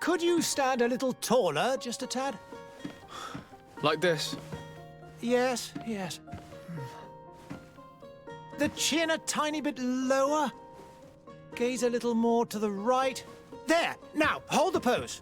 Could you stand a little taller, just a tad? Like this? Yes, yes. The chin a tiny bit lower. Gaze a little more to the right. There! Now, hold the pose.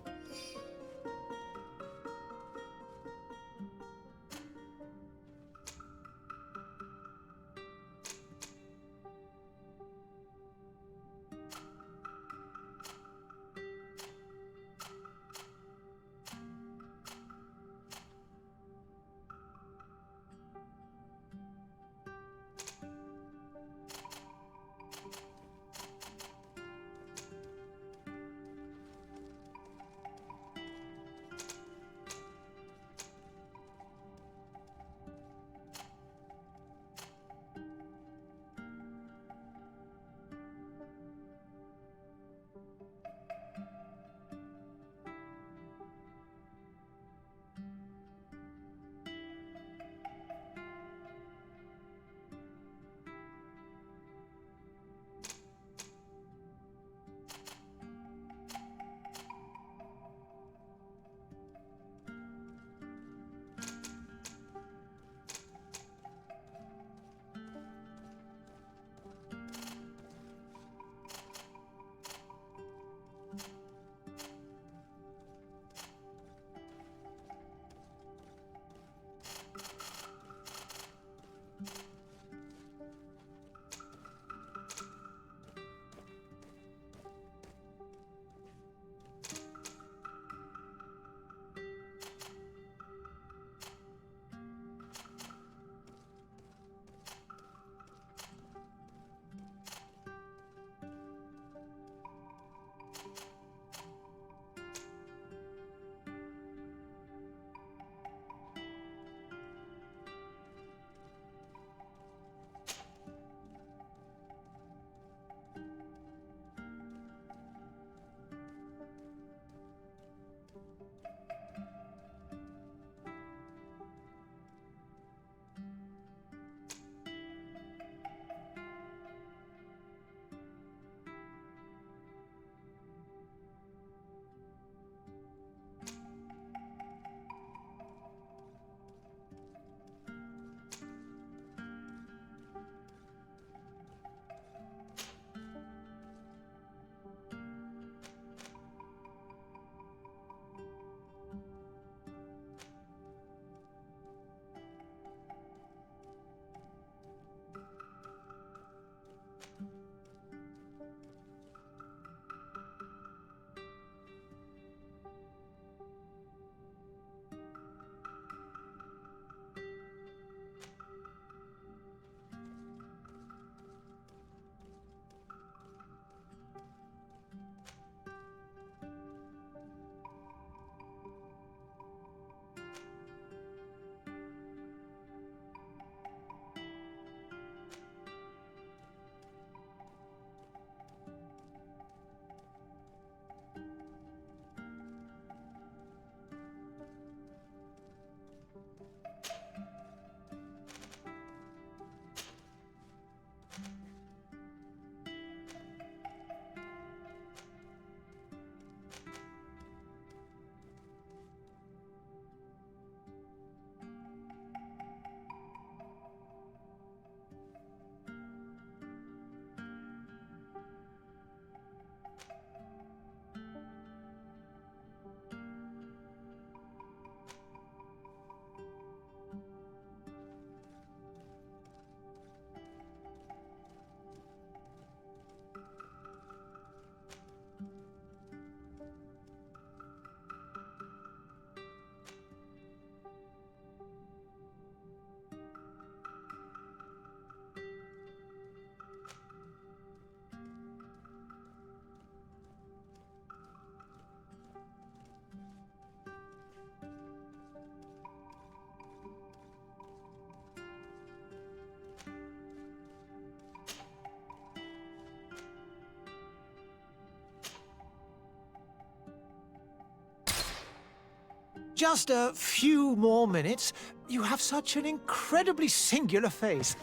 Just a few more minutes. You have such an incredibly singular face.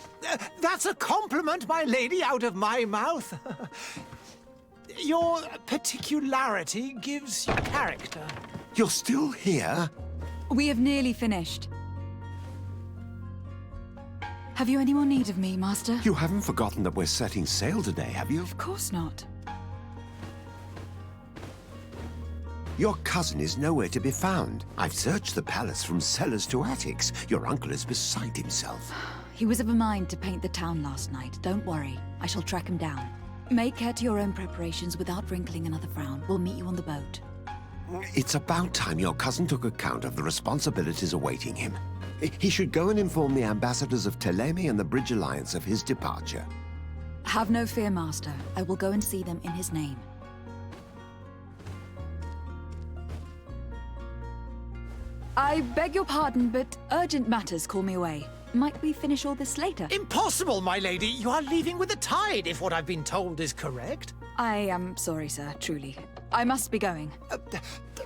That's a compliment, my lady, out of my mouth. Your particularity gives you character. You're still here? We have nearly finished. Have you any more need of me, Master? You haven't forgotten that we're setting sail today, have you? Of course not. Your cousin is nowhere to be found. I've searched the palace from cellars to attics. Your uncle is beside himself. He was of a mind to paint the town last night. Don't worry. I shall track him down. Make care to your own preparations without wrinkling another frown. We'll meet you on the boat. It's about time your cousin took account of the responsibilities awaiting him. He should go and inform the ambassadors of Telemi and the Bridge Alliance of his departure. Have no fear, Master. I will go and see them in his name. I beg your pardon, but urgent matters call me away. Might we finish all this later? Impossible, my lady. You are leaving with the tide, if what I've been told is correct. I am sorry, sir, truly. I must be going.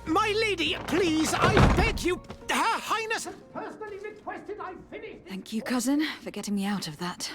My lady, please, I beg you. Her Highness has personally requested I finish. Thank you, cousin, for getting me out of that.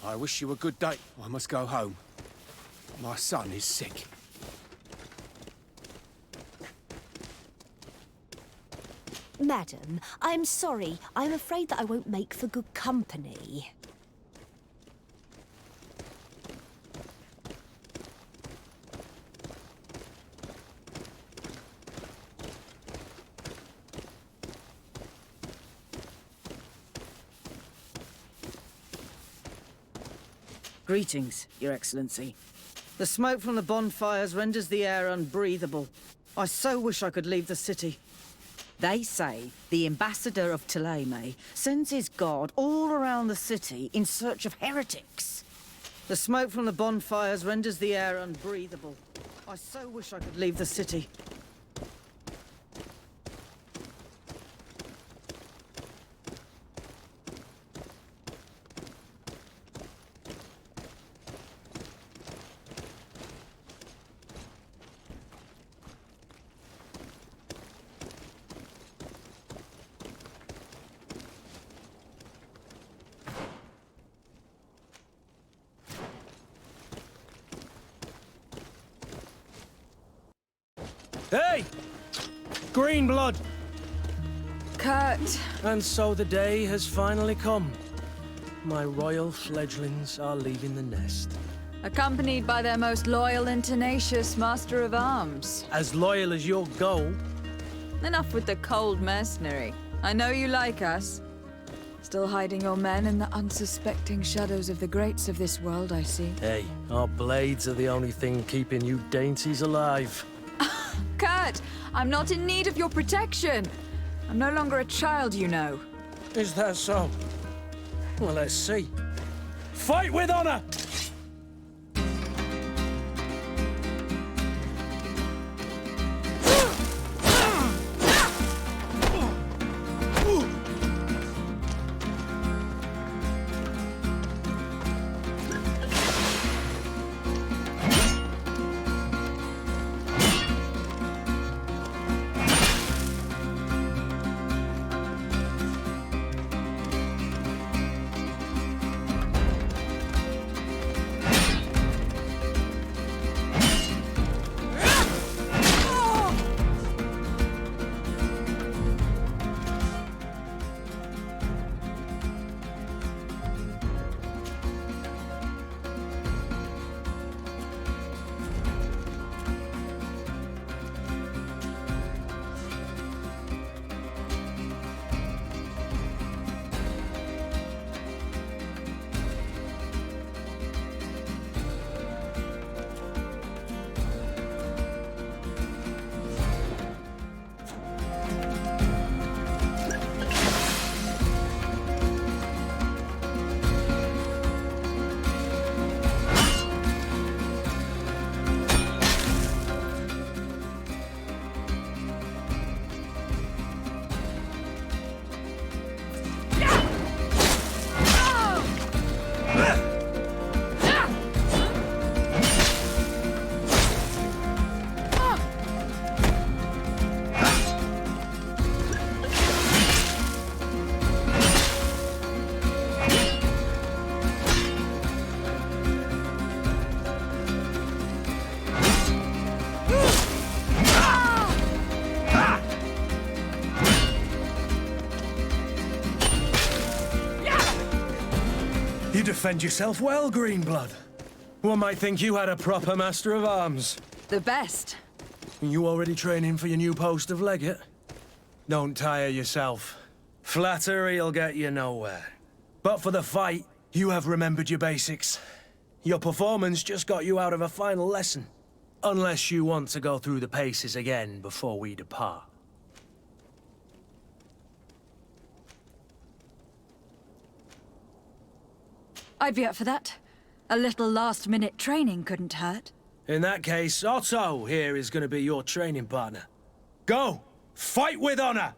I wish you a good day. I must go home. My son is sick. Madam, I'm sorry. I'm afraid that I won't make for good company. Greetings, Your Excellency. The smoke from the bonfires renders the air unbreathable. I so wish I could leave the city. They say the ambassador of Thélème sends his guard all around the city in search of heretics. The smoke from the bonfires renders the air unbreathable. I so wish I could leave the city. Hey! Green blood! Kurt, And so the day has finally come. My royal fledglings are leaving the nest. accompanied by their most loyal and tenacious master of arms. As loyal as your gold. Enough with the cold mercenary. I know you like us. Still hiding your men in the unsuspecting shadows of the greats of this world, I see. Hey, our blades are the only thing keeping you dainties alive. Kurt, I'm not in need of your protection. I'm no longer a child, you know. Is that so? Well, let's see. Fight with honor! You defend yourself well, Greenblood. One might think you had a proper master of arms. The best. You already training for your new post of legate? Don't tire yourself. Flattery'll get you nowhere. But for the fight, you have remembered your basics. Your performance just got you out of a final lesson. Unless you want to go through the paces again before we depart. I'd be up for that. A little last-minute training couldn't hurt. In that case, Otto here is going to be your training partner. Go! Fight with honor!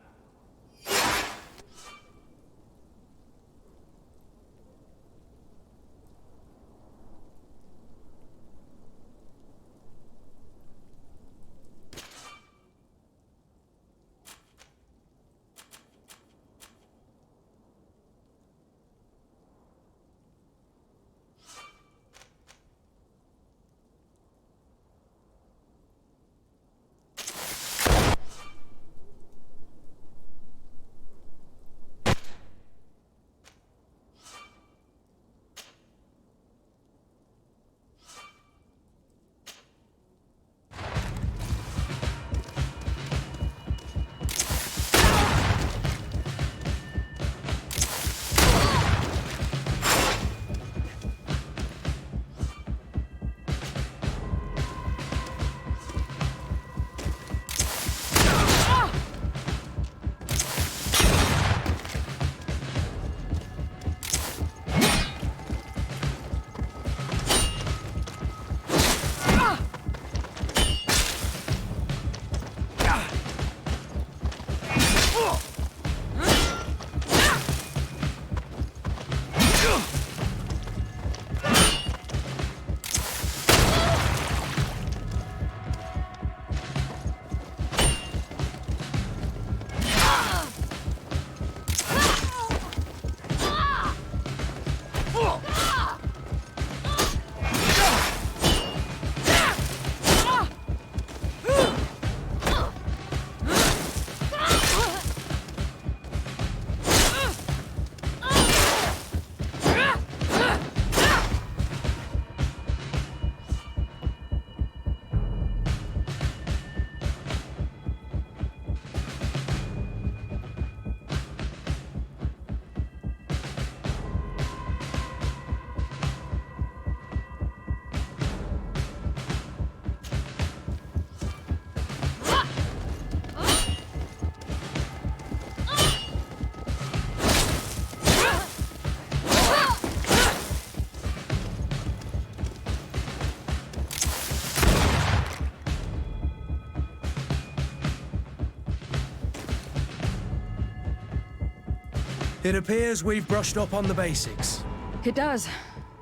It appears we've brushed up on the basics. It does.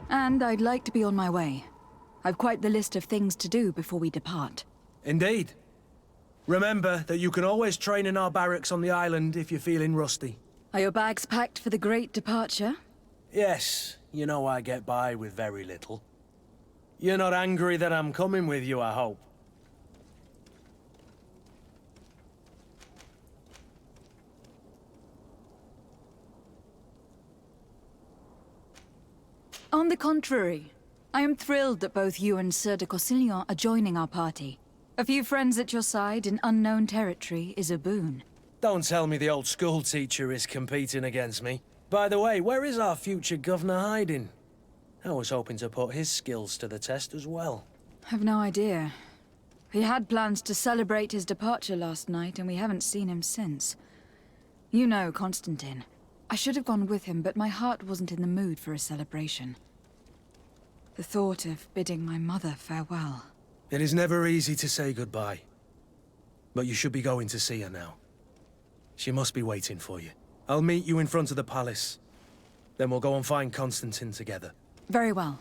And I'd like to be on my way. I've quite the list of things to do before we depart. Indeed. Remember that you can always train in our barracks on the island if you're feeling rusty. Are your bags packed for the great departure? Yes, you know I get by with very little. You're not angry that I'm coming with you, I hope. On the contrary, I am thrilled that both you and Sir de Corsillon are joining our party. A few friends at your side in unknown territory is a boon. Don't tell me the old school teacher is competing against me. By the way, where is our future governor hiding? I was hoping to put his skills to the test as well. I've no idea. He had plans to celebrate his departure last night, and we haven't seen him since. You know Constantine. I should have gone with him, but my heart wasn't in the mood for a celebration. The thought of bidding my mother farewell. It is never easy to say goodbye. But you should be going to see her now. She must be waiting for you. I'll meet you in front of the palace. Then we'll go and find Constantine together. Very well.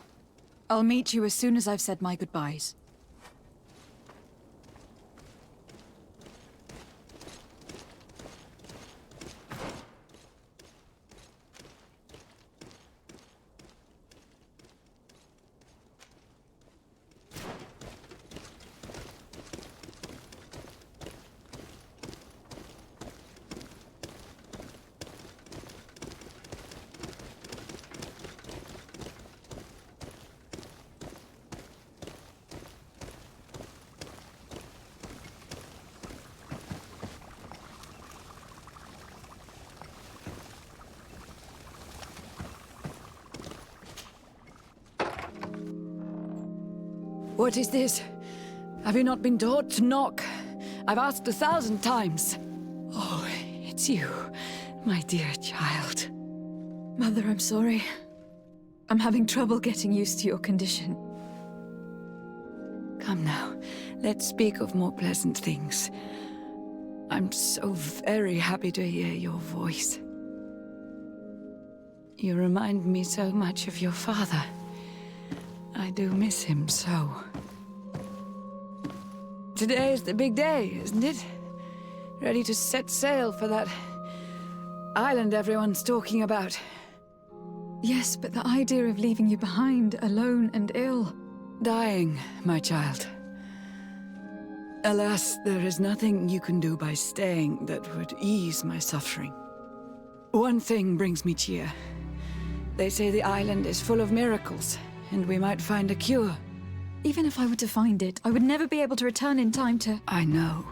I'll meet you as soon as I've said my goodbyes. What is this? Have you not been taught to knock? I've asked 1,000 times. Oh, it's you, my dear child. Mother, I'm sorry. I'm having trouble getting used to your condition. Come now, let's speak of more pleasant things. I'm so very happy to hear your voice. You remind me so much of your father. I do miss him so. Today is the big day, isn't it? Ready to set sail for that island everyone's talking about. Yes, but the idea of leaving you behind, alone and ill... Dying, my child. Alas, there is nothing you can do by staying that would ease my suffering. One thing brings me cheer. They say the island is full of miracles, and we might find a cure. Even if I were to find it, I would never be able to return in time to... I know.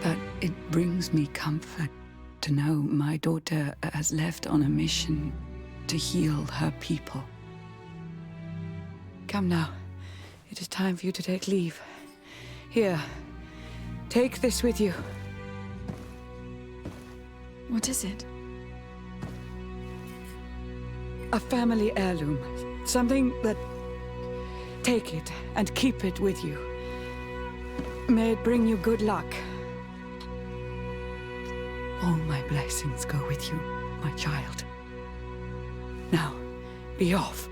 But it brings me comfort to know my daughter has left on a mission to heal her people. Come now. It is time for you to take leave. Here, take this with you. What is it? A family heirloom. Something that... Take it and keep it with you. May it bring you good luck. All my blessings go with you, my child. Now, be off.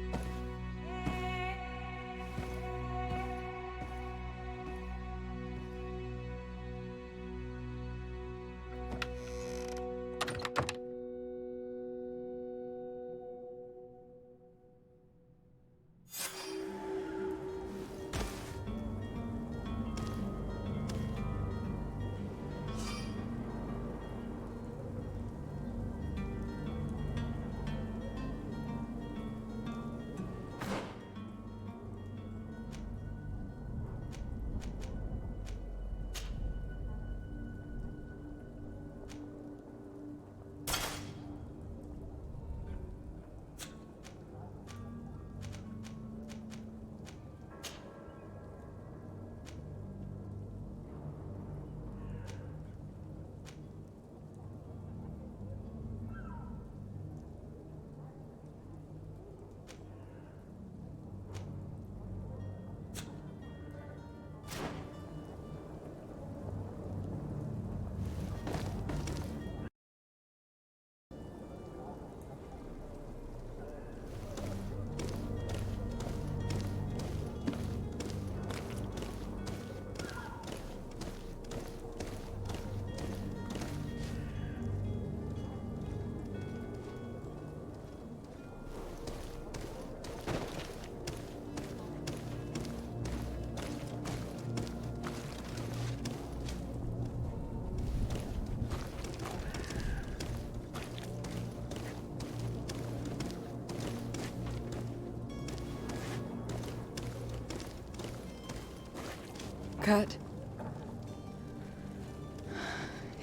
Kurt.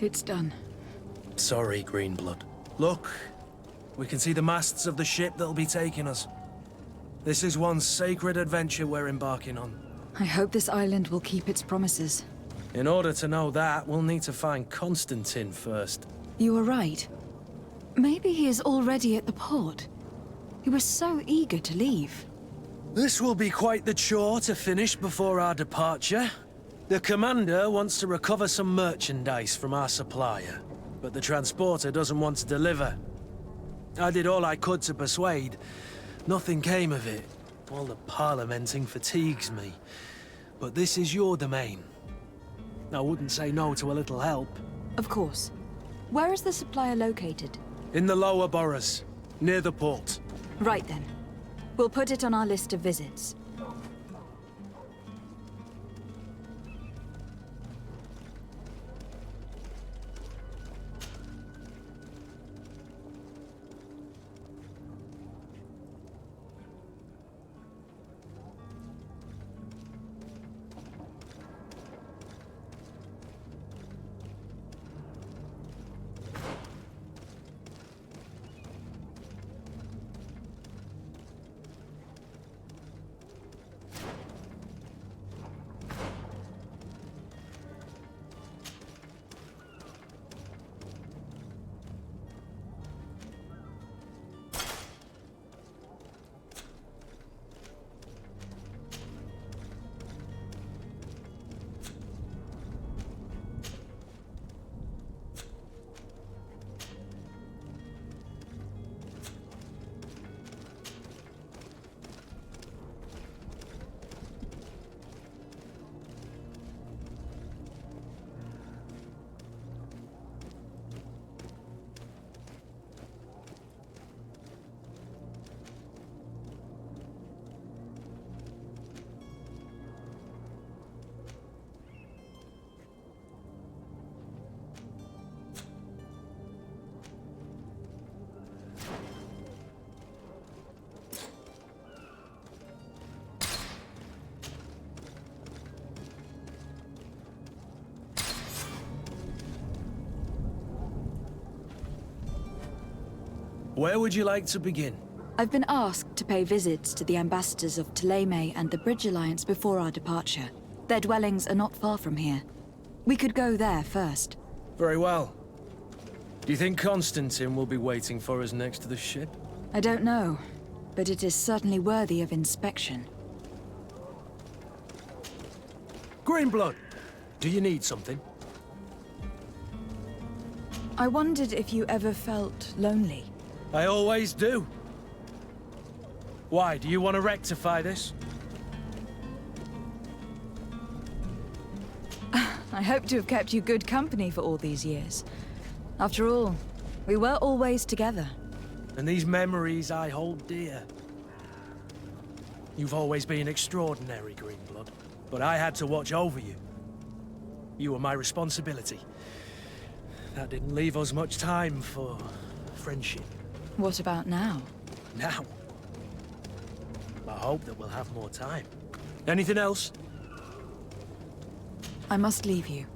It's done. Sorry, Greenblood. Look, we can see the masts of the ship that'll be taking us. This is one sacred adventure we're embarking on. I hope this island will keep its promises. In order to know that, we'll need to find Constantine first. You were right. Maybe he is already at the port. He was so eager to leave. This will be quite the chore to finish before our departure. The commander wants to recover some merchandise from our supplier, but the transporter doesn't want to deliver. I did all I could to persuade. Nothing came of it. All the parliamenting fatigues me. But this is your domain. I wouldn't say no to a little help. Of course. Where is the supplier located? In the lower boroughs, near the port. Right then. We'll put it on our list of visits. Where would you like to begin? I've been asked to pay visits to the ambassadors of Thélème and the Bridge Alliance before our departure. Their dwellings are not far from here. We could go there first. Very well. Do you think Constantine will be waiting for us next to the ship? I don't know, but it is certainly worthy of inspection. Greenblood, do you need something? I wondered if you ever felt lonely. I always do. Why, do you want to rectify this? I hope to have kept you good company for all these years. After all, we were always together. And these memories I hold dear. You've always been extraordinary, Greenblood, but I had to watch over you. You were my responsibility. That didn't leave us much time for friendship. What about now? Now? I hope that we'll have more time. Anything else? I must leave you.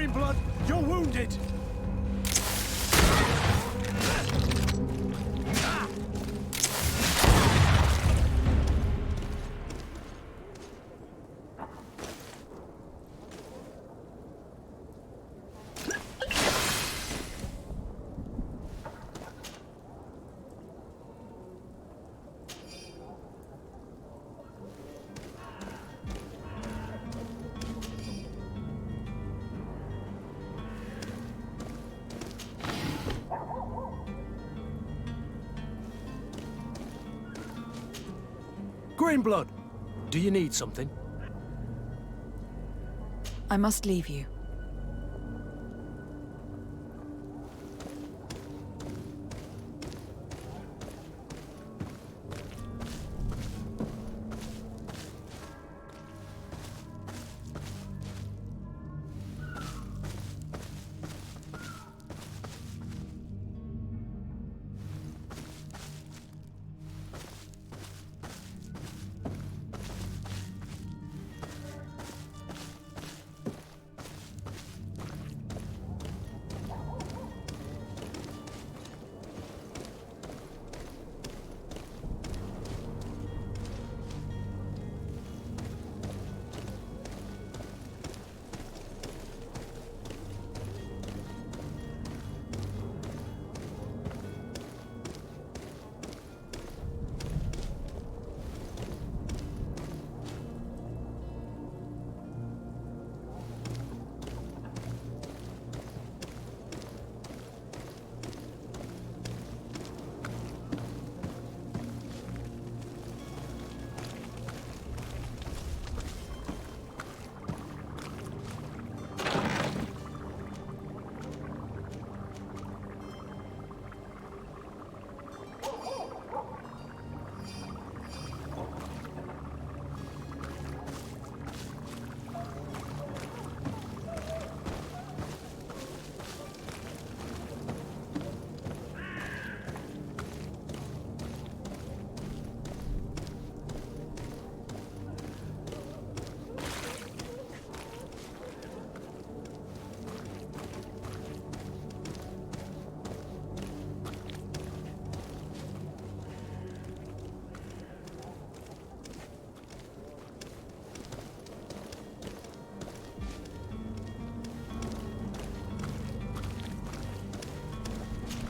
Greenblood! You're wounded! Greenblood, do you need something? I must leave you.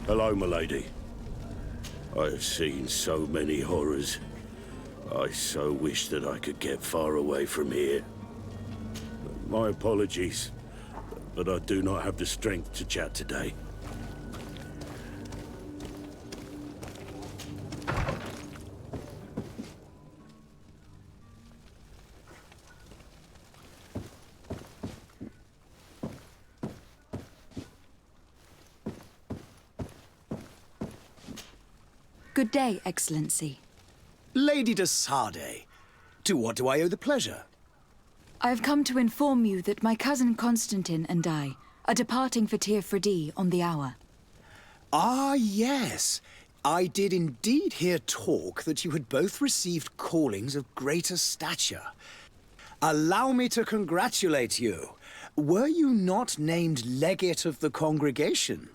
Hello, milady. I have seen so many horrors. I so wish that I could get far away from here. My apologies, but I do not have the strength to chat today. Good day, Excellency. Lady de Sardet, to what do I owe the pleasure? I have come to inform you that my cousin Constantine and I are departing for Tir Freddy on the hour. Ah, yes. I did indeed hear talk that you had both received callings of greater stature. Allow me to congratulate you. Were you not named legate of the congregation?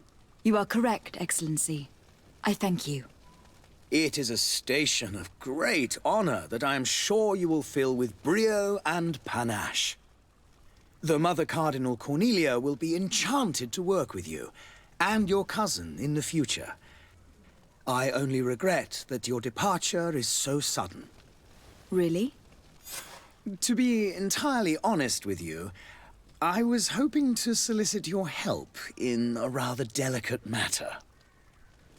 You are correct, Excellency. I thank you. It is a station of great honor that I am sure you will fill with brio and panache. The Mother Cardinal Cornelia will be enchanted to work with you, and your cousin in the future. I only regret that your departure is so sudden. Really? To be entirely honest with you, I was hoping to solicit your help in a rather delicate matter.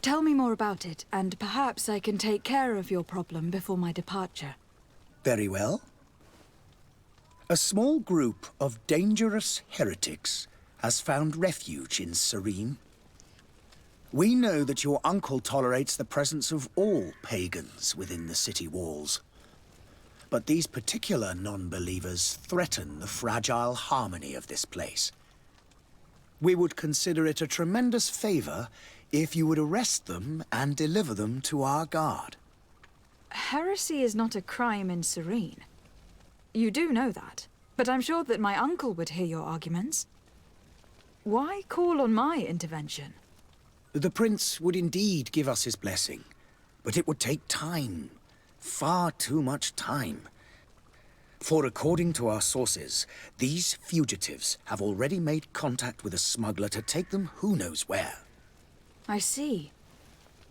Tell me more about it, and perhaps I can take care of your problem before my departure. Very well. A small group of dangerous heretics has found refuge in Serene. We know that your uncle tolerates the presence of all pagans within the city walls. But these particular non-believers threaten the fragile harmony of this place. We would consider it a tremendous favor if you would arrest them and deliver them to our guard. Heresy is not a crime in Serene. You do know that, but I'm sure that my uncle would hear your arguments. Why call on my intervention? The prince would indeed give us his blessing, but it would take time. Far too much time. For according to our sources, these fugitives have already made contact with a smuggler to take them who knows where. I see.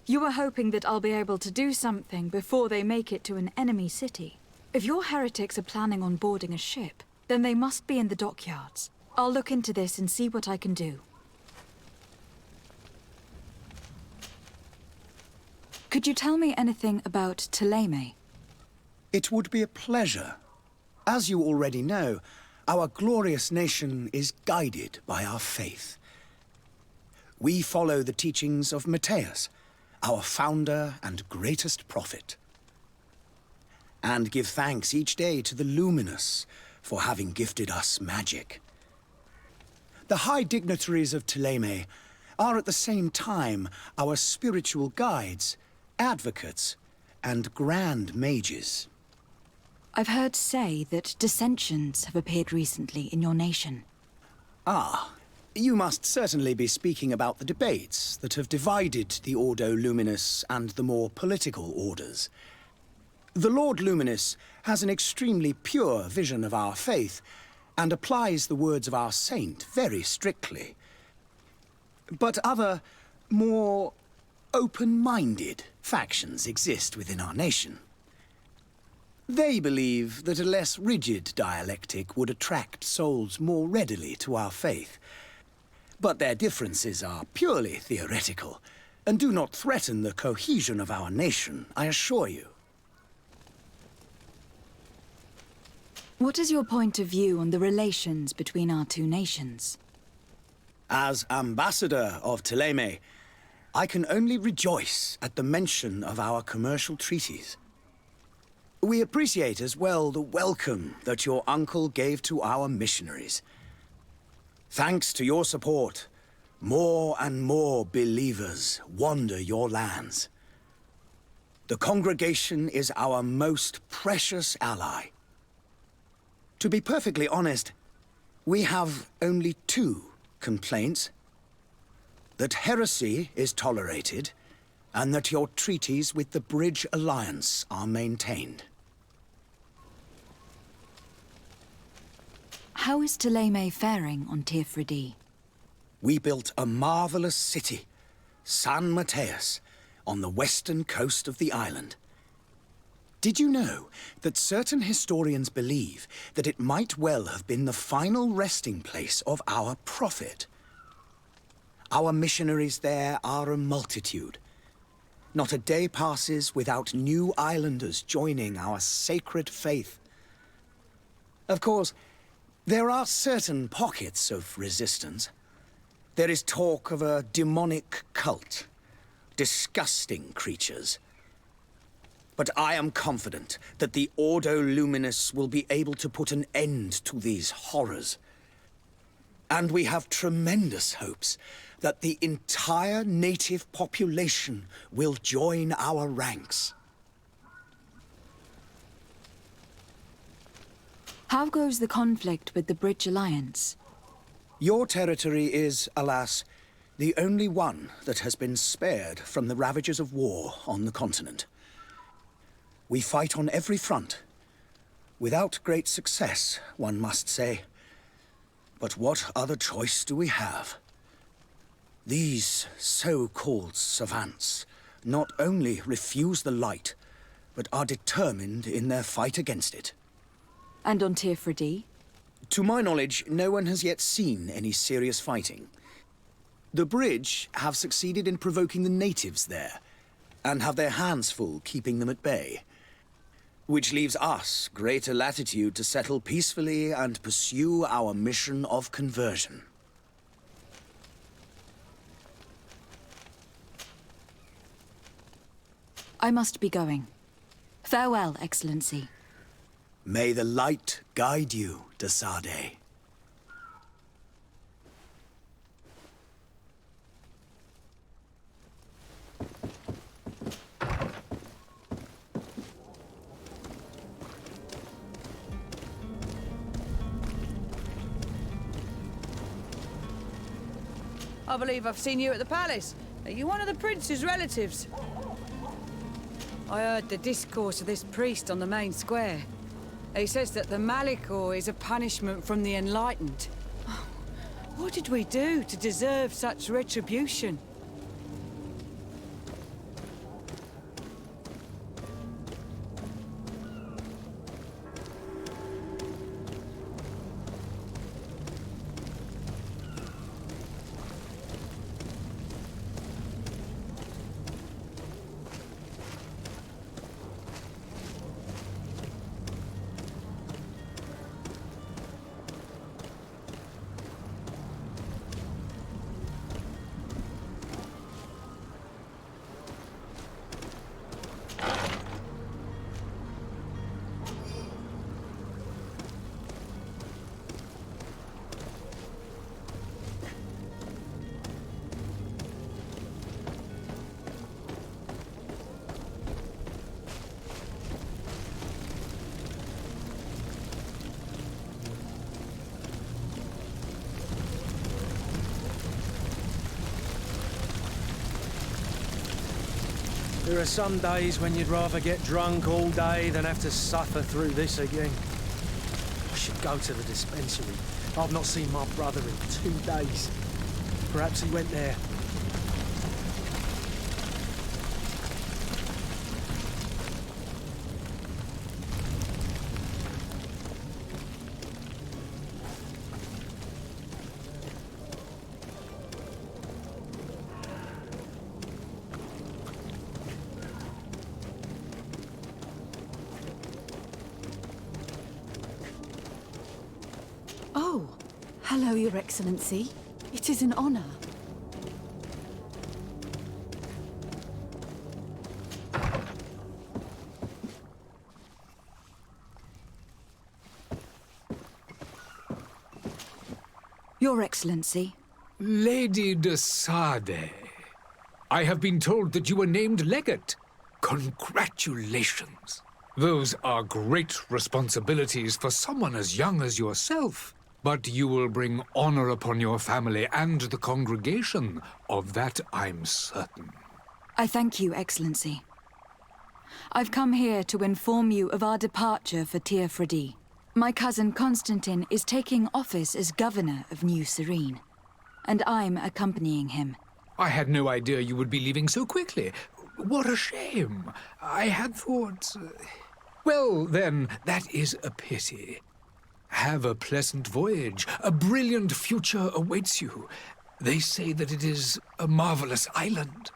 You were hoping that I'll be able to do something before they make it to an enemy city. If your heretics are planning on boarding a ship, then they must be in the dockyards. I'll look into this and see what I can do. Could you tell me anything about Thélème? It would be a pleasure. As you already know, our glorious nation is guided by our faith. We follow the teachings of Matthias, our founder and greatest prophet, and give thanks each day to the Luminous for having gifted us magic. The high dignitaries of Thélème are at the same time our spiritual guides, advocates, and grand mages. I've heard say that dissensions have appeared recently in your nation. Ah, you must certainly be speaking about the debates that have divided the Ordo Luminous and the more political orders. The Lord Luminous has an extremely pure vision of our faith and applies the words of our saint very strictly. But other, more open-minded factions exist within our nation. They believe that a less rigid dialectic would attract souls more readily to our faith. But their differences are purely theoretical and do not threaten the cohesion of our nation, I assure you. What is your point of view on the relations between our two nations? As ambassador of Thélème, I can only rejoice at the mention of our commercial treaties. We appreciate as well the welcome that your uncle gave to our missionaries. Thanks to your support, more and more believers wander your lands. The congregation is our most precious ally. To be perfectly honest, we have only two complaints. That heresy is tolerated, and that your treaties with the Bridge Alliance are maintained. How is Thélème faring on Tirfredi? We built a marvelous city, San Matthias, on the western coast of the island. Did you know that certain historians believe that it might well have been the final resting place of our prophet? Our missionaries there are a multitude. Not a day passes without new islanders joining our sacred faith. Of course, there are certain pockets of resistance. There is talk of a demonic cult, disgusting creatures. But I am confident that the Ordo Luminous will be able to put an end to these horrors. And we have tremendous hopes that the entire native population will join our ranks. How goes the conflict with the Bridge Alliance? Your territory is, alas, the only one that has been spared from the ravages of war on the continent. We fight on every front. Without great success, one must say. But what other choice do we have? These so-called savants not only refuse the light, but are determined in their fight against it. And on Tirfredi? To my knowledge, no one has yet seen any serious fighting. The Bridge have succeeded in provoking the natives there, and have their hands full keeping them at bay. Which leaves us greater latitude to settle peacefully and pursue our mission of conversion. I must be going. Farewell, Excellency. May the light guide you, de Sade. I believe I've seen you at the palace. Are you one of the prince's relatives? I heard the discourse of this priest on the main square. He says that the Malikor is a punishment from the enlightened. What did we do to deserve such retribution? There are some days when you'd rather get drunk all day than have to suffer through this again. I should go to the dispensary. I've not seen my brother in 2 days. Perhaps he went there. Oh, hello, Your Excellency. It is an honor. Your Excellency. Lady de Sade, I have been told that you were named legate. Congratulations. Those are great responsibilities for someone as young as yourself. But you will bring honor upon your family and the congregation. Of that, I'm certain. I thank you, Excellency. I've come here to inform you of our departure for Teofredi. My cousin Constantine is taking office as governor of New Serene, and I'm accompanying him. I had no idea you would be leaving so quickly. What a shame. I had thought... Well, then, that is a pity. Have a pleasant voyage. A brilliant future awaits you. They say that it is a marvelous island.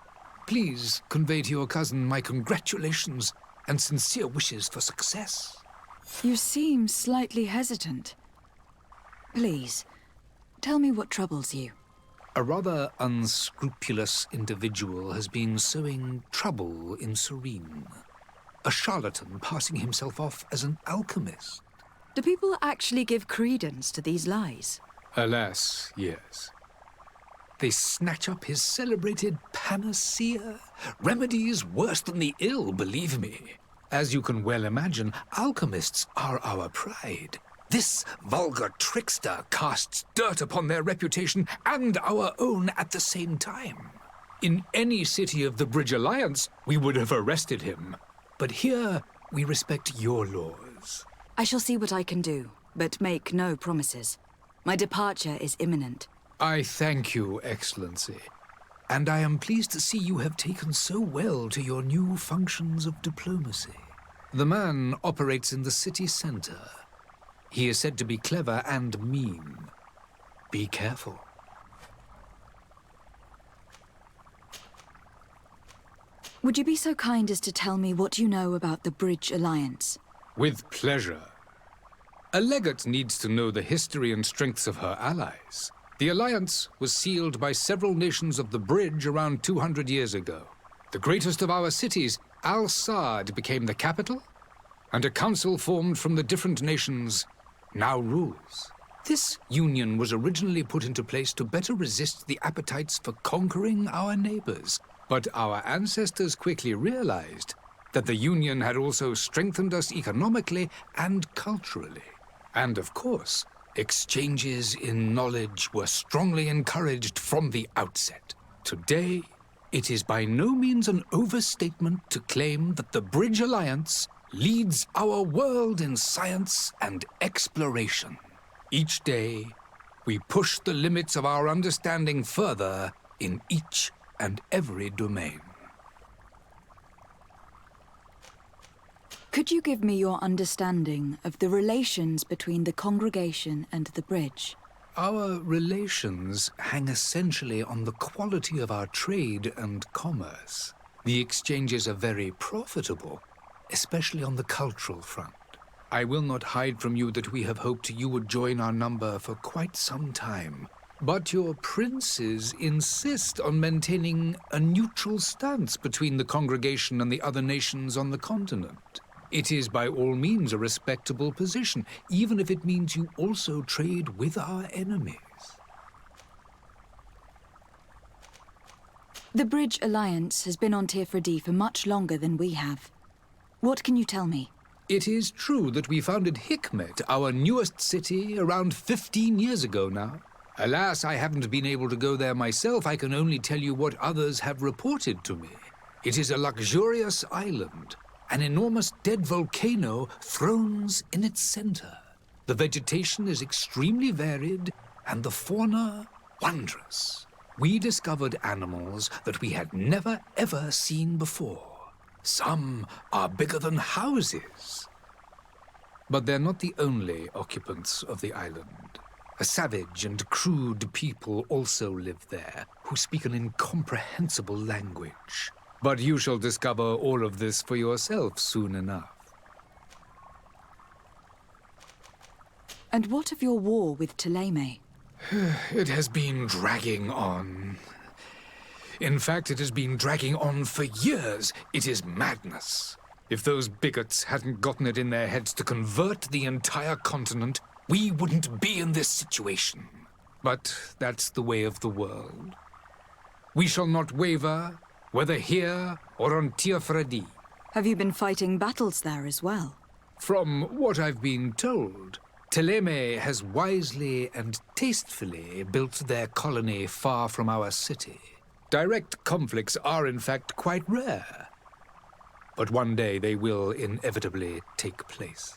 Please convey to your cousin my congratulations and sincere wishes for success. You seem slightly hesitant. Please, tell me what troubles you. A rather unscrupulous individual has been sowing trouble in Serene. A charlatan passing himself off as an alchemist. Do people actually give credence to these lies? Alas, yes. They snatch up his celebrated panacea. Remedies worse than the ill, believe me. As you can well imagine, alchemists are our pride. This vulgar trickster casts dirt upon their reputation and our own at the same time. In any city of the Bridge Alliance, we would have arrested him. But here, we respect your laws. I shall see what I can do, but make no promises. My departure is imminent. I thank you, Excellency. And I am pleased to see you have taken so well to your new functions of diplomacy. The man operates in the city center. He is said to be clever and mean. Be careful. Would you be so kind as to tell me what you know about the Bridge Alliance? With pleasure. A legate needs to know the history and strengths of her allies. The alliance was sealed by several nations of the Bridge around 200 years ago. The greatest of our cities, Al-Saad, became the capital, and a council formed from the different nations now rules. This union was originally put into place to better resist the appetites for conquering our neighbors. But our ancestors quickly realized that the union had also strengthened us economically and culturally. And of course, Exchanges in knowledge were strongly encouraged from the outset. Today, it is by no means an overstatement to claim that the Bridge Alliance leads our world in science and exploration. Each day, we push the limits of our understanding further in each and every domain. Could you give me your understanding of the relations between the congregation and the bridge? Our relations hang essentially on the quality of our trade and commerce. The exchanges are very profitable, especially on the cultural front. I will not hide from you that we have hoped you would join our number for quite some time. But your princes insist on maintaining a neutral stance between the congregation and the other nations on the continent. It is by all means a respectable position, even if it means you also trade with our enemies. The Bridge Alliance has been on Tirfredi for much longer than we have. What can you tell me? It is true that we founded Hikmet, our newest city, around 15 years ago now. Alas, I haven't been able to go there myself. I can only tell you what others have reported to me. It is a luxurious island. An enormous dead volcano thrones in its center. The vegetation is extremely varied, and the fauna wondrous. We discovered animals that we had never ever seen before. Some are bigger than houses. But they're not the only occupants of the island. A savage and crude people also live there, who speak an incomprehensible language. But you shall discover all of this for yourself soon enough. And what of your war with Thélème? It has been dragging on. In fact, it has been dragging on for years. It is madness. If those bigots hadn't gotten it in their heads to convert the entire continent, we wouldn't be in this situation. But that's the way of the world. We shall not waver, whether here or on Tirfredi. Have you been fighting battles there as well? From what I've been told, Thélème has wisely and tastefully built their colony far from our city. Direct conflicts are, in fact, quite rare. But one day they will inevitably take place.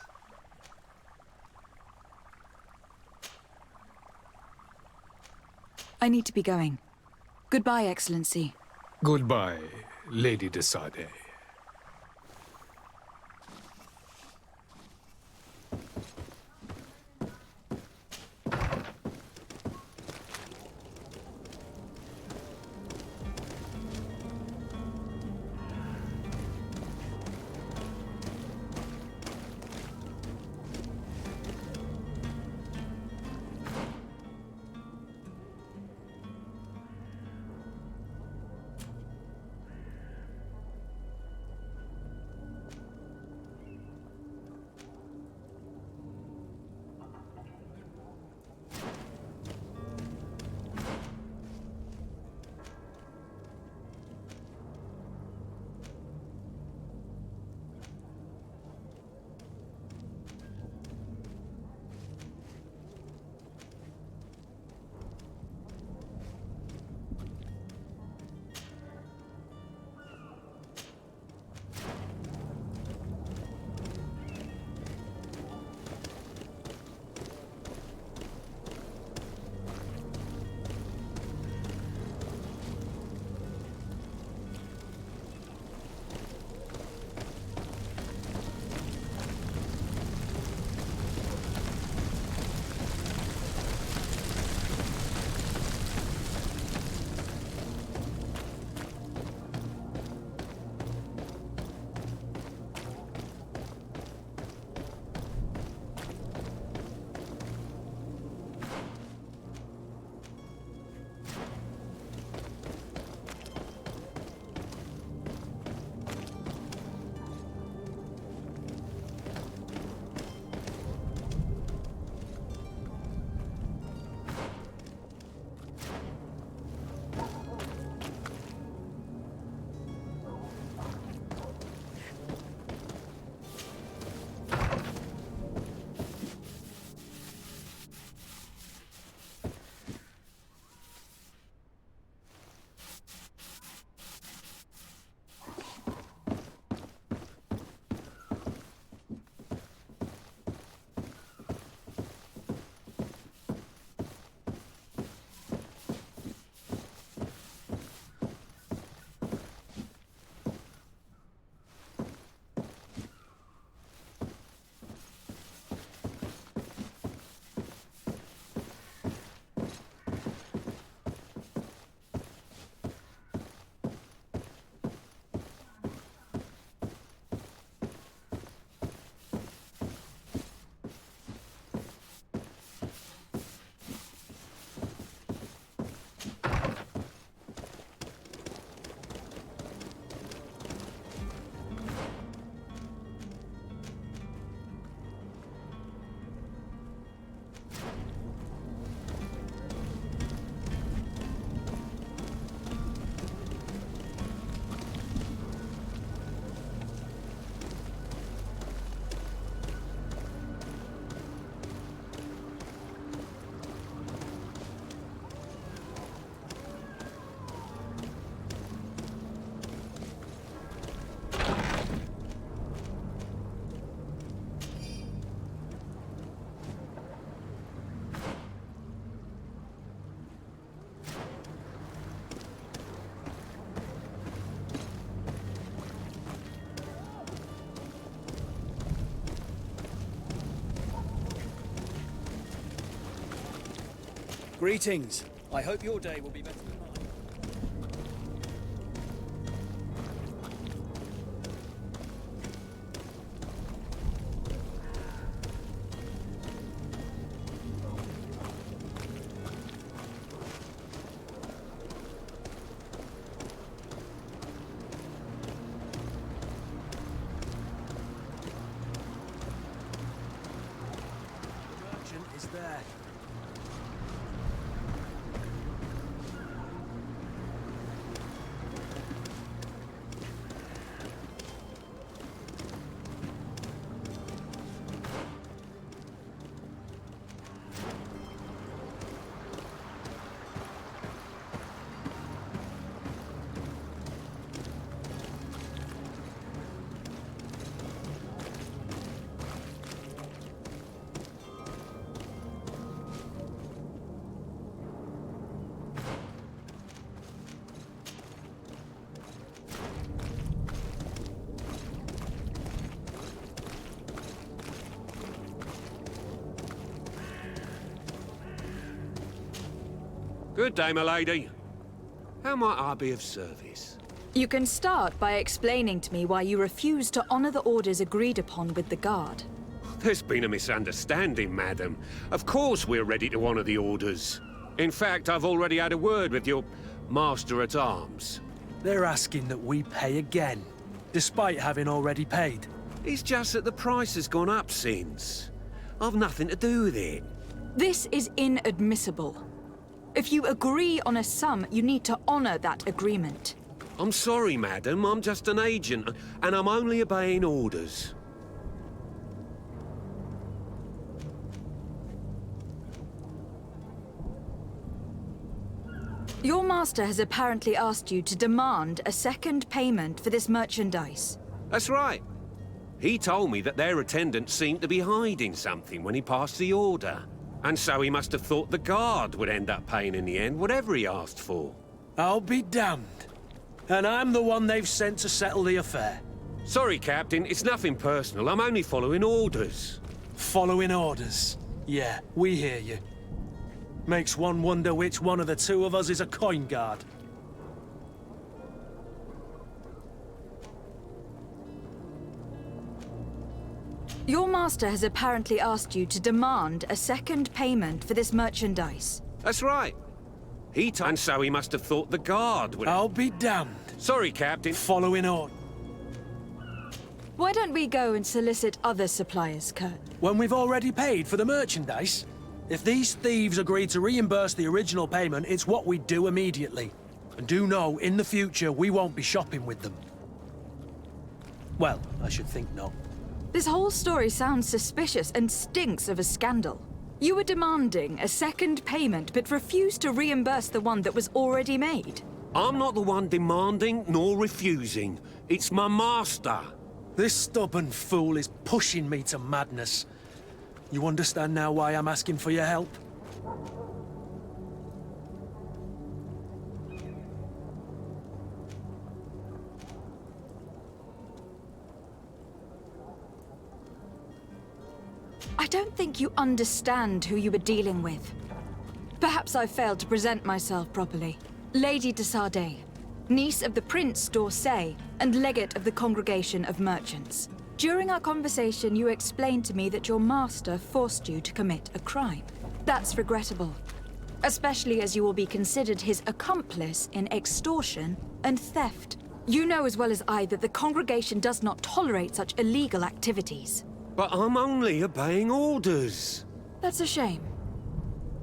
I need to be going. Goodbye, Excellency. Goodbye, Lady de Sade. Greetings. I hope your day will be better than mine. Merchant is there. Good day, my lady. How might I be of service? You can start by explaining to me why you refuse to honor the orders agreed upon with the guard. There's been a misunderstanding, madam. Of course we're ready to honor the orders. In fact, I've already had a word with your master-at-arms. They're asking that we pay again, despite having already paid. It's just that the price has gone up since. I've nothing to do with it. This is inadmissible. If you agree on a sum, you need to honor that agreement. I'm sorry, madam. I'm just an agent, and I'm only obeying orders. Your master has apparently asked you to demand a second payment for this merchandise. That's right. He told me that their attendant seemed to be hiding something when he passed the order. And so he must have thought the guard would end up paying in the end, whatever he asked for. I'll be damned. And I'm the one they've sent to settle the affair. Sorry, Captain, it's nothing personal. I'm only following orders. Following orders? Yeah, we hear you. Makes one wonder which one of the two of us is a coin guard. Your master has apparently asked you to demand a second payment for this merchandise. That's right. And so he must have thought the guard would... I'll be damned. Sorry, Captain. Following orders. Why don't we go and solicit other suppliers, Kurt? When we've already paid for the merchandise? If these thieves agree to reimburse the original payment, it's what we do immediately. And do know, in the future, we won't be shopping with them. Well, I should think not. This whole story sounds suspicious and stinks of a scandal. You were demanding a second payment, but refused to reimburse the one that was already made. I'm not the one demanding nor refusing. It's my master. This stubborn fool is pushing me to madness. You understand now why I'm asking for your help? I don't think you understand who you were dealing with. Perhaps I failed to present myself properly. Lady de Sardet, niece of the Prince d'Orsay and legate of the Congregation of Merchants. During our conversation, you explained to me that your master forced you to commit a crime. That's regrettable, especially as you will be considered his accomplice in extortion and theft. You know as well as I that the Congregation does not tolerate such illegal activities. But I'm only obeying orders. That's a shame.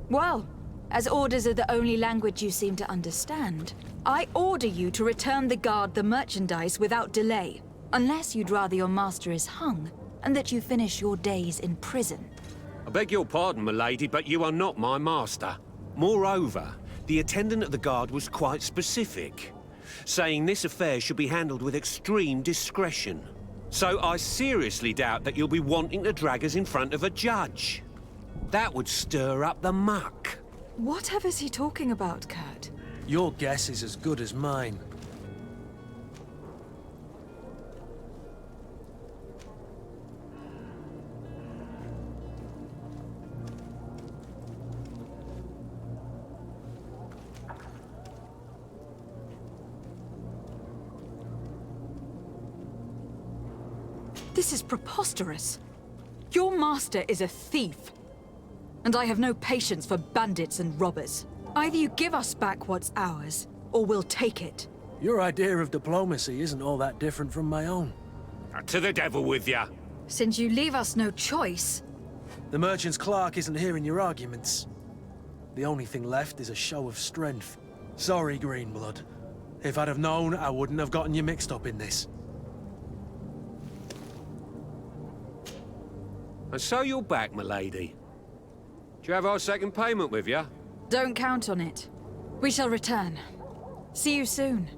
Well, as orders are the only language you seem to understand, I order you to return the guard the merchandise without delay, unless you'd rather your master is hung, and that you finish your days in prison. I beg your pardon, my lady, but you are not my master. Moreover, the attendant at the guard was quite specific, saying this affair should be handled with extreme discretion. So I seriously doubt that you'll be wanting to drag us in front of a judge. That would stir up the muck. Whatever is he talking about, Kurt? Your guess is as good as mine. This is preposterous. Your master is a thief. And I have no patience for bandits and robbers. Either you give us back what's ours, or we'll take it. Your idea of diplomacy isn't all that different from my own. To the devil with ya! Since you leave us no choice... The merchant's clerk isn't hearing your arguments. The only thing left is a show of strength. Sorry, Greenblood. If I'd have known, I wouldn't have gotten you mixed up in this. And so you're back, milady. Do you have our second payment with you? Don't count on it. We shall return. See you soon.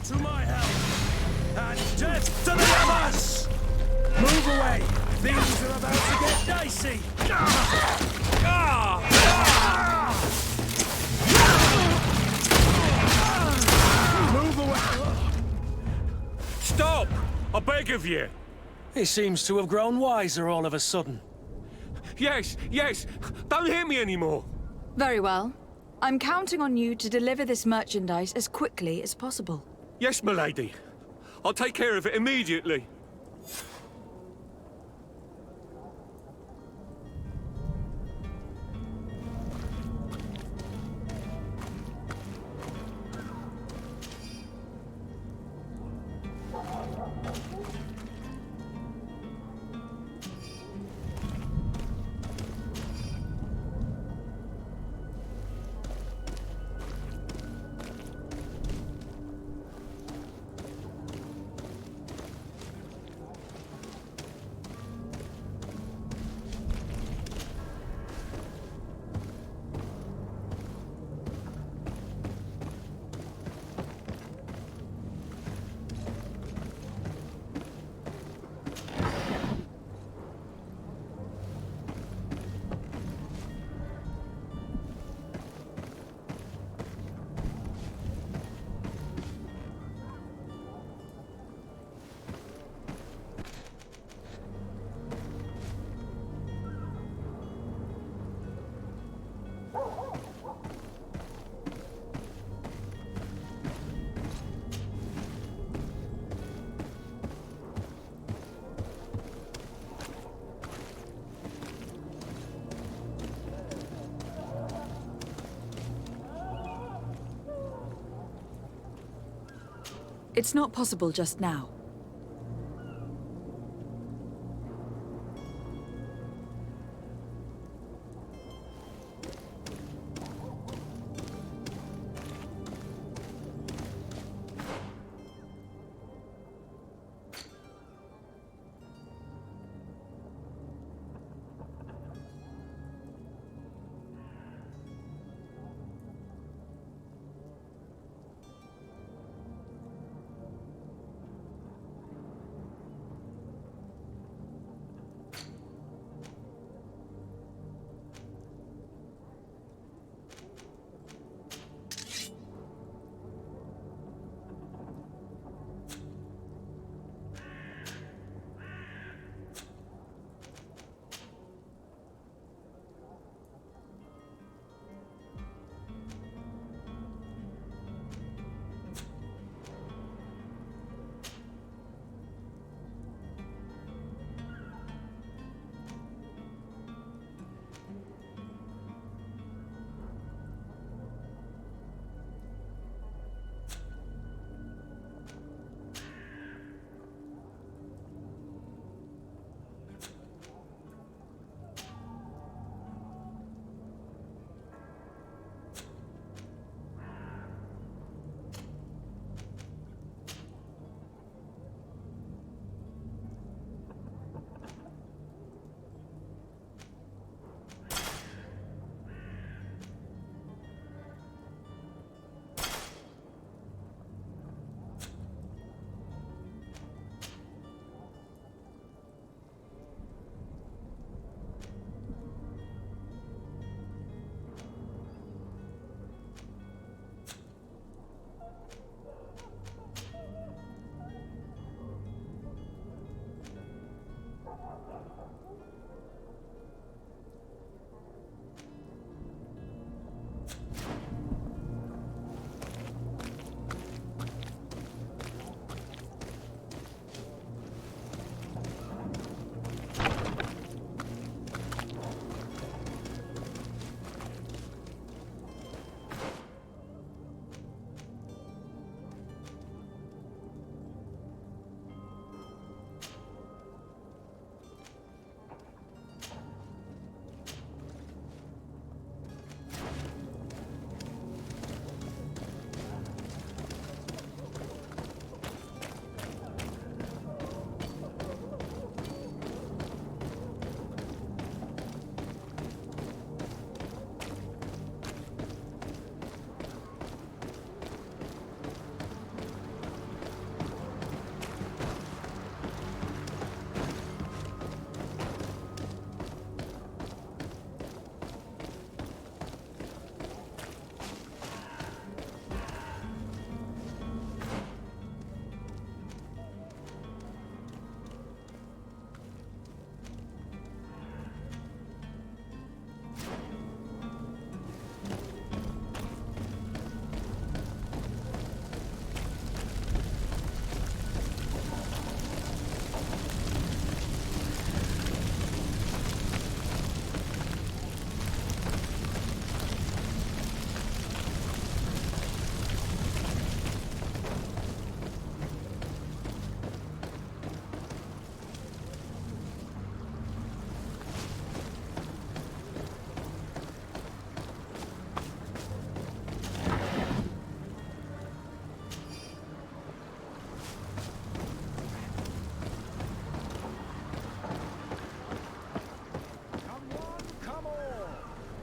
To my help! And death to the others! Move away! Things are about to get dicey! Move away! Stop! I beg of you! He seems to have grown wiser all of a sudden. Yes, yes! Don't hit me anymore! Very well. I'm counting on you to deliver this merchandise as quickly as possible. Yes, milady. I'll take care of it immediately. It's not possible just now.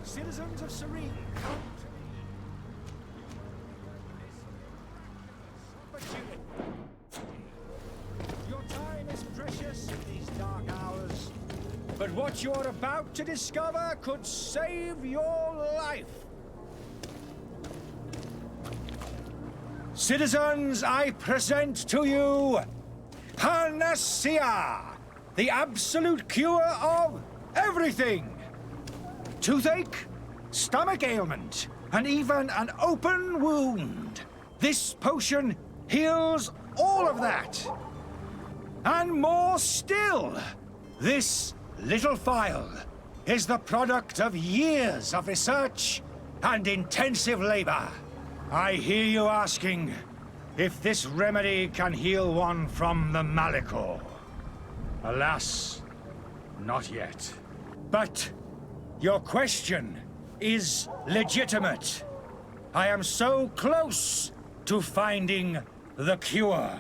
Citizens of Serene, come to me. Your time is precious in these dark hours, but what you're about to discover could save your life. Citizens, I present to you Panacea, the absolute cure of everything. Toothache, stomach ailment, and even an open wound. This potion heals all of that. And more still. This little phial is the product of years of research and intensive labor. I hear you asking if this remedy can heal one from the Malachor. Alas, not yet. But your question is legitimate. I am so close to finding the cure.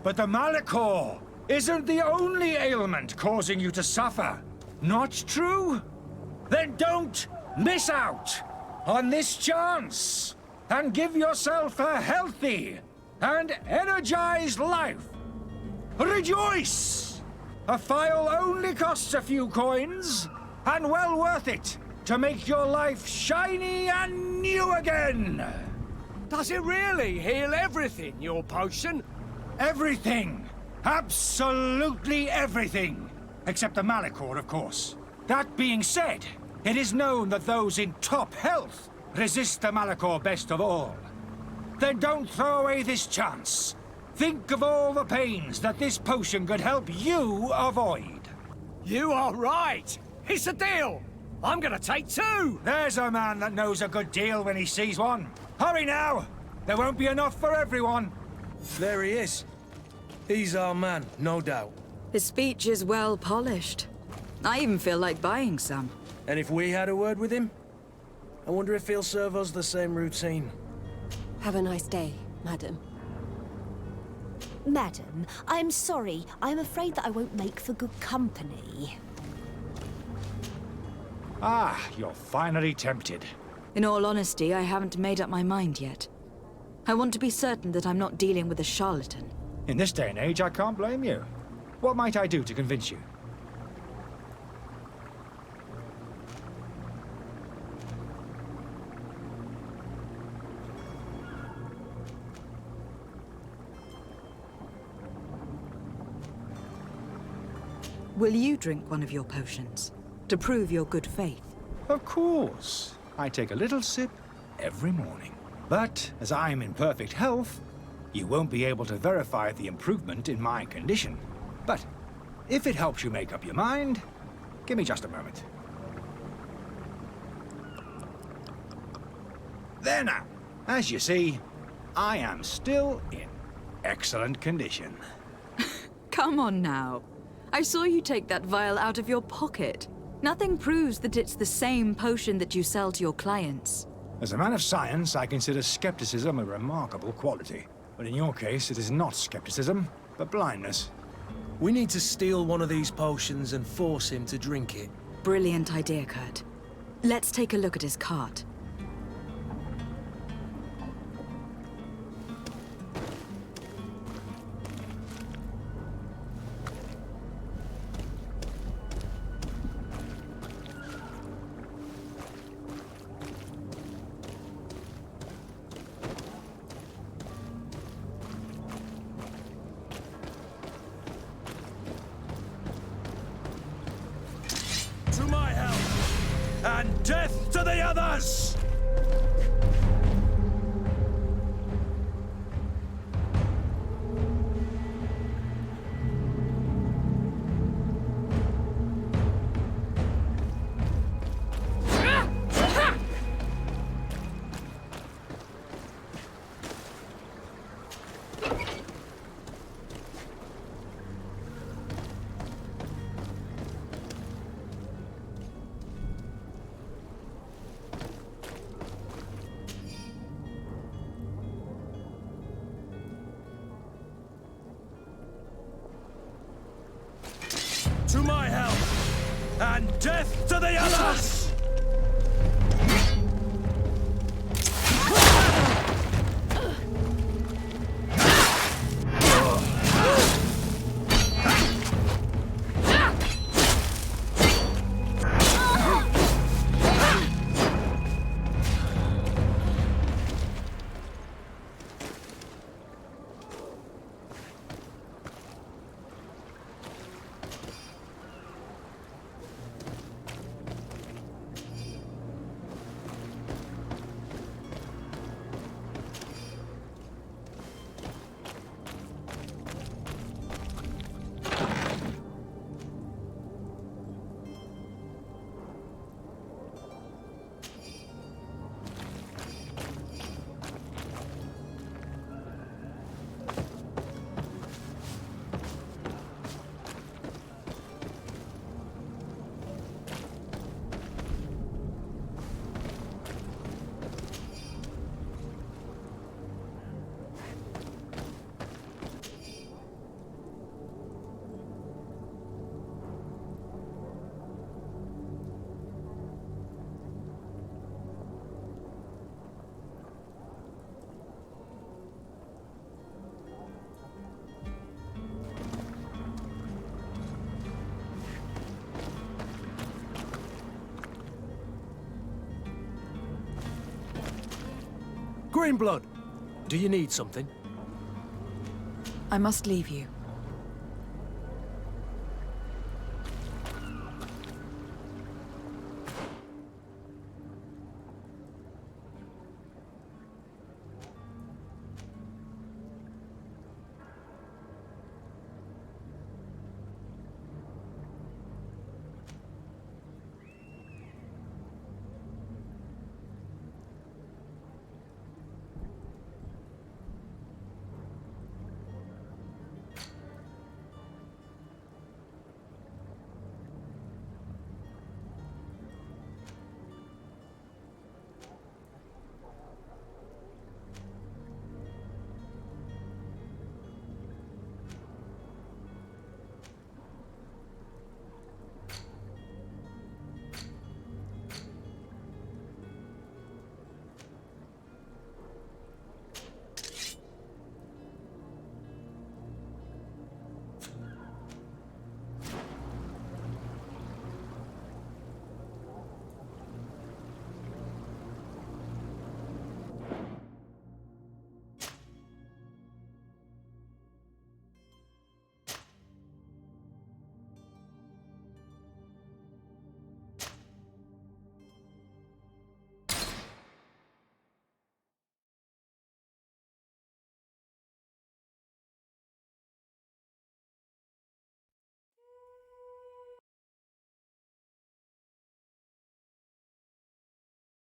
But the Malachor isn't the only ailment causing you to suffer. Not true? Then don't miss out on this chance and give yourself a healthy and energized life. Rejoice! A phial only costs a few coins, and well worth it to make your life shiny and new again. Does it really heal everything, your potion? Everything. Absolutely everything. Except the Malachor, of course. That being said, it is known that those in top health resist the Malachor best of all. Then don't throw away this chance. Think of all the pains that this potion could help you avoid. You are right. It's a deal! I'm gonna take two! There's a man that knows a good deal when he sees one. Hurry now! There won't be enough for everyone. There he is. He's our man, no doubt. His speech is well polished. I even feel like buying some. And if we had a word with him? I wonder if he'll serve us the same routine. Have a nice day, madam. Madam, I'm sorry. I'm afraid that I won't make for good company. Ah, you're finally tempted. In all honesty, I haven't made up my mind yet. I want to be certain that I'm not dealing with a charlatan. In this day and age, I can't blame you. What might I do to convince you? Will you drink one of your potions to prove your good faith? Of course. I take a little sip every morning. But as I'm in perfect health, you won't be able to verify the improvement in my condition. But if it helps you make up your mind, give me just a moment. There now. As you see, I am still in excellent condition. Come on now. I saw you take that vial out of your pocket. Nothing proves that it's the same potion that you sell to your clients. As a man of science, I consider skepticism a remarkable quality. But in your case, it is not skepticism, but blindness. We need to steal one of these potions and force him to drink it. Brilliant idea, Kurt. Let's take a look at his cart. To my help! And death to the others! To my help! And death to the others! Greenblood, do you need something? I must leave you.